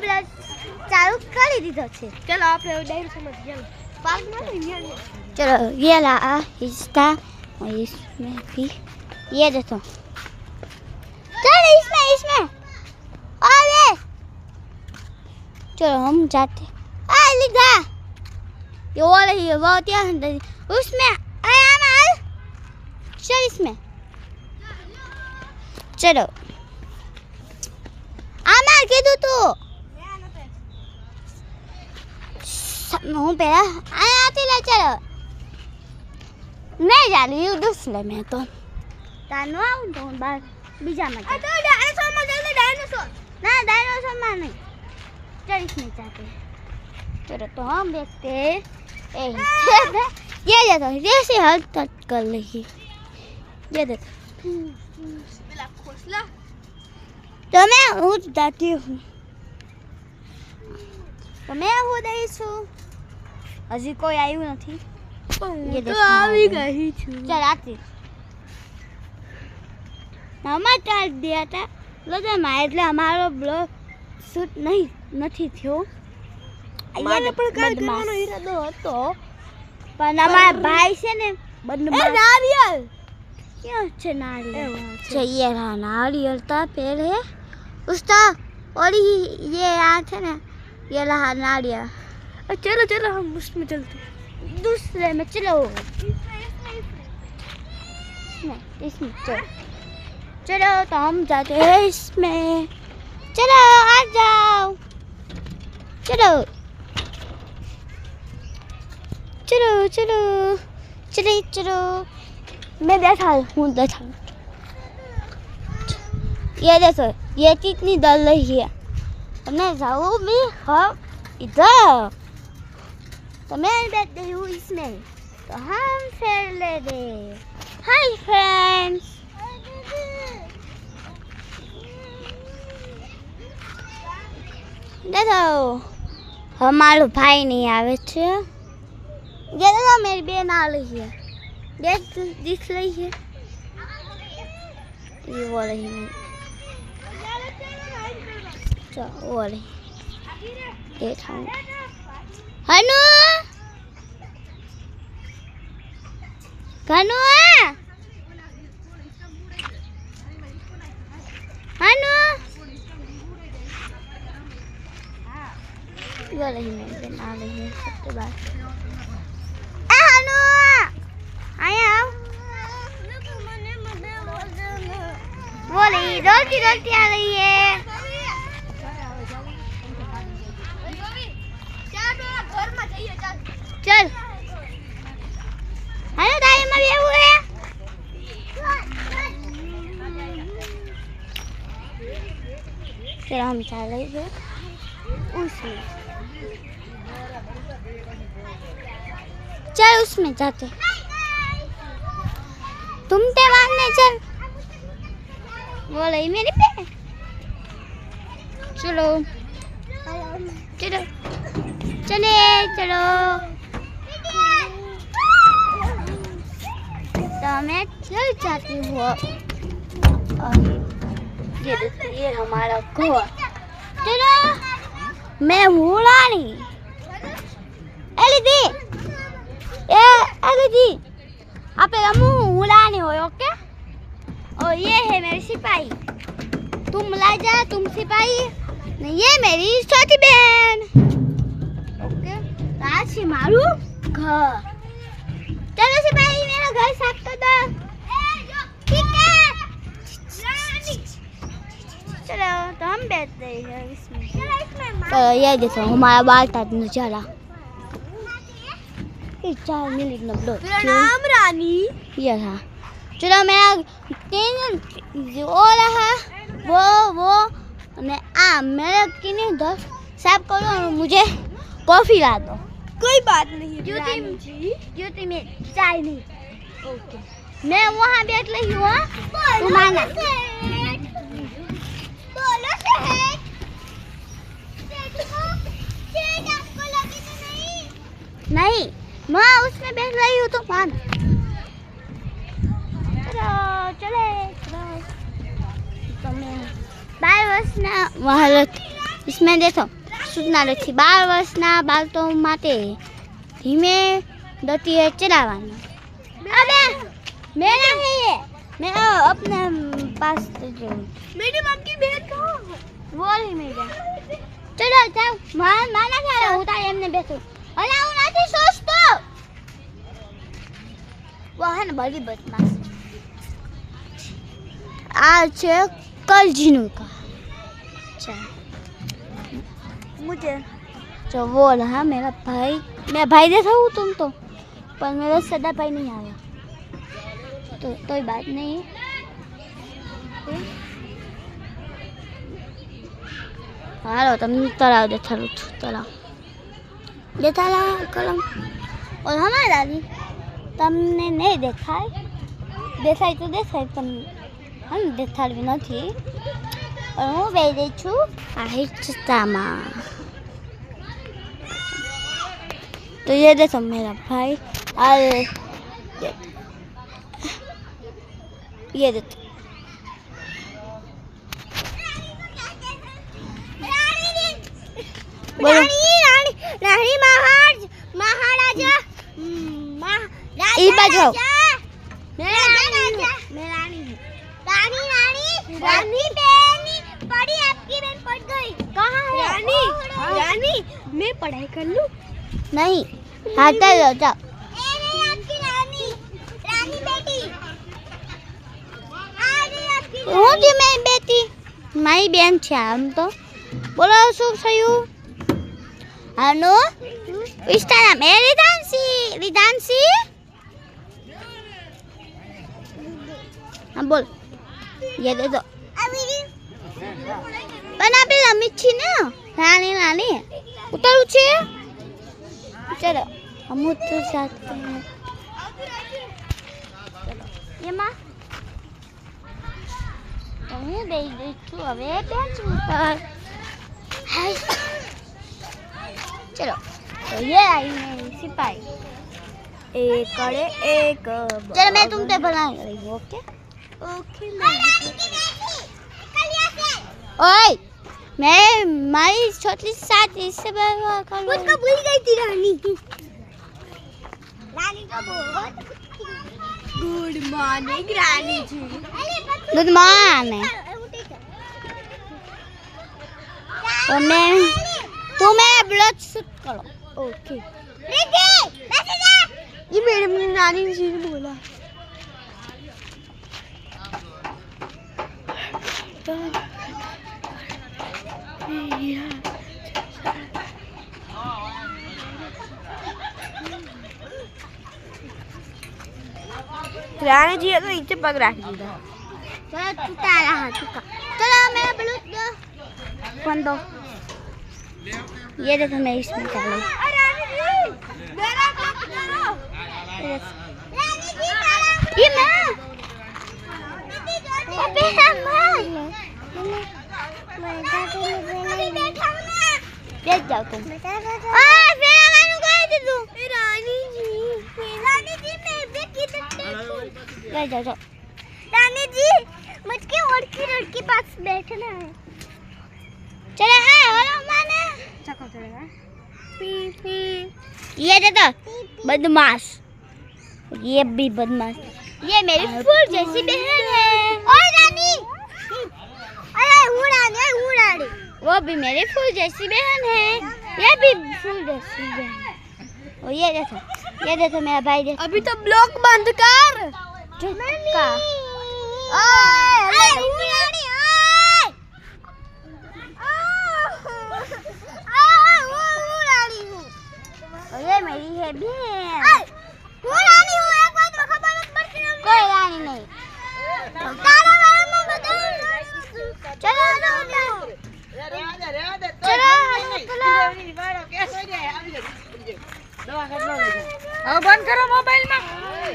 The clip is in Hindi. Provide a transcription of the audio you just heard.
પેલા ચાલુ કરી દીધો છે. चलो આપણે ડાયરેક્ટ સમજ ગયા पार्क में नहीं चलो ये ला इसका और इसमें भी ये देखो. चल इसमें अरे चलो हम जाते. लिखा ये वाला ही वो क्या उसमें आया. चल इसमें चलो आमार कीधुं तू હું પેલા આયાથી લે. ચલો નહીં ચાલુ યુ દુસલે મેં તો તાનું આવું તો બાર બીજામાં ડાયનોસોર ના ડાયનોસોરમાં નહીં. चल इसमें जाते. चलो तो हम देखते ये देखो जैसे हरकत कर रही ये देखो. तो मैं उठ जाती हूँ. तो मैं हो गई छू. हजी कोई आयु नहीं. ये तो આવી ગઈ છું. चल आती हमारा चाल दिया था लगे એટલે અમારો બ્લોગ શૂટ નથી થયો. મારે પણ કાલ કરવાનો ઈરાદો હતો પણ અમારા ભાઈ છે ને એ નારિયેલ ક્યાં છે નારિયેલ चाहिए रहा नारियल था पेड़ है उसका और ये यहाँ है ना ये रहा नारियल. चलो चलो हम उसमें चलते दूसरे में चलो इसमें चलो. चलो तो हम जाते हैं इसमें. चलो आ जाओ. चलो चलो चलो चलो चलो मैं बैठा हूँ बैठा. ये देखो ये कितनी डर रही है. मैं जाऊँ भी हाँ इधर तो मैं बैठ गई हूँ इसमें. तो हम फिर ले दे. हाय फ्रेंड्स देखो हमारो भाई नहीं आवे छे. ये देखो मेरी बहन आ रही है. दिख रही है ये वो रही है. चलो वो रही देखा हनु कनु हनु ये रही मेरी बहन आ रही है सबके बाद. हनु आया वो रही रोटी रोटी आ रही है. चल हेलो दाई मरी हुए है. फिर हम चले गए उसमें. चल उसमें जाते. तुम ते मारने चल बोले मेरी पे. चलो चलो चले चलो. तो मैं चल जाती हूँ. ये हमारा घर. चलो मैं हूँ रानी. एलिदी एलिदी आप हूँ रानी हो ओके. और ये है मेरी सिपाही. तुम राजा तुम सिपाही. ये मेरी छोटी बहन. ओके आज से मारू घर. चलो सिपाही मेरा घर साफ कर दो. ठीक है चलो तो हम बैठते हैं इसमें. तो ये देखो हमारा बाल का नजारा. 4 मिनट न ब्लॉग. प्रणाम रानी. ये था. चलो मेरा 3 जो रहा वो ने मेरे किन्हीं 10 साफ करो और मुझे कॉफी ला दो. कोई बात नहीं ज्योति में चाय नहीं. ओके मैं वहाँ बैठ रही हूँ. तुम आना. नहीं मैं उसमें बैठ रही हूँ. तुम आना. चलो चले तो मैं बाय बस ना वहाँ इसमें देखो सूचना लखी 12 वर्षના બાળકો માટે ધીમે ગતિએ ચલાવવાનું. अबे मेरा है ये, मैं अपने पास जो मैडम आपकी बहन कहाँ है? वो ही मेरा. चलो जाओ माना क्या होता है हमने बैठो. अरे હું નથી સોચતો. वो है ना बड़ी बदमाश. आज कलजीनू का. अच्छा मुझे जो वो रहा मेरा भाई. मैं भाई जैसा हूँ तुम तो, पर मेरा सदा भाई नहीं आया तो कोई बात नहीं. हालो तुम तलाव देखाड़ू छू. तलाव देखाड़ा कलम. और हमारी दादी તમને नहीं देखाय. देखाय तो देखाय पण हम देखाड़वी નથી. और હું બેસી છું આ हिस्साમાં. तो ये देखो मेरा भाई. और ये देखो बोलो. रानी महाराजा ई बाजू रानी बहन पढ़ी, आपकी बहन पढ़ गई. कहाँ है? रानी रानी मैं पढ़ाई कर लूं? नहीं हाँ चलो जाओ. आपकी रानी रानी बेटी હું જે મેરી બેટી મારી બેન છે આમ તો. બોલો શું થયું? હાલો વિસ્તાર નામ રીધાંશી. हाँ बोल. ये दे दो. પણ આપણે રમી છીએ ને નાની નાની. ઉતારું છે. ચલો हम तो साथ में. એમાં હું બેસી ગઈ છું હવે બેન્ચ ઉપર. चलो तो ये आई मेरी सिपाही. एक करे एक चलो मैं तुम पे बना रही हूँ. Okay okay. ओए मैं मारी छोटी साथ इससे व्यवहार कर रही उसको भूल गई थी रानी. रानी को बहुत good morning Rani ji. Good morning. तो मैं तुम्हें ब्लड शूट करो. ओके. ये मेरे मुझे नानी जी ने बोला. रानी जी तो नीचे पग रख दीदा. चलो टूटा रहा चुका. चलो मेरा ब्लूट दो. कौन दो? ये देखो मैं इसमें कर रही. मेरा काम करो. ये मैं अबे बैठ जाओ तुम. रानी जी मैं बैठ जाओ. रानी जी मुझके लड़की पास बैठना है. चलो हाँ बोलो माने. P P. ये दे दो बदमाश. ये भी बदमाश. ये मेरी फूल जैसी बहन है. ओए रानी. अरे हूँ रानी. वो भी मेरी फूल जैसी बहन है. ये भी फूल जैसी बहन है. और ये देखो मेरा भाई देखो. अभी तो ब्लॉक बंद कर. झुका. ओए हूँ रानी. और ये मेरी है बहन. हूँ रानी हूँ. एक बात खबर मत पड़ती. कोई रानी नहीं. तारा वाला मैं बताऊं. चलो अब बंद करो मोबाइल.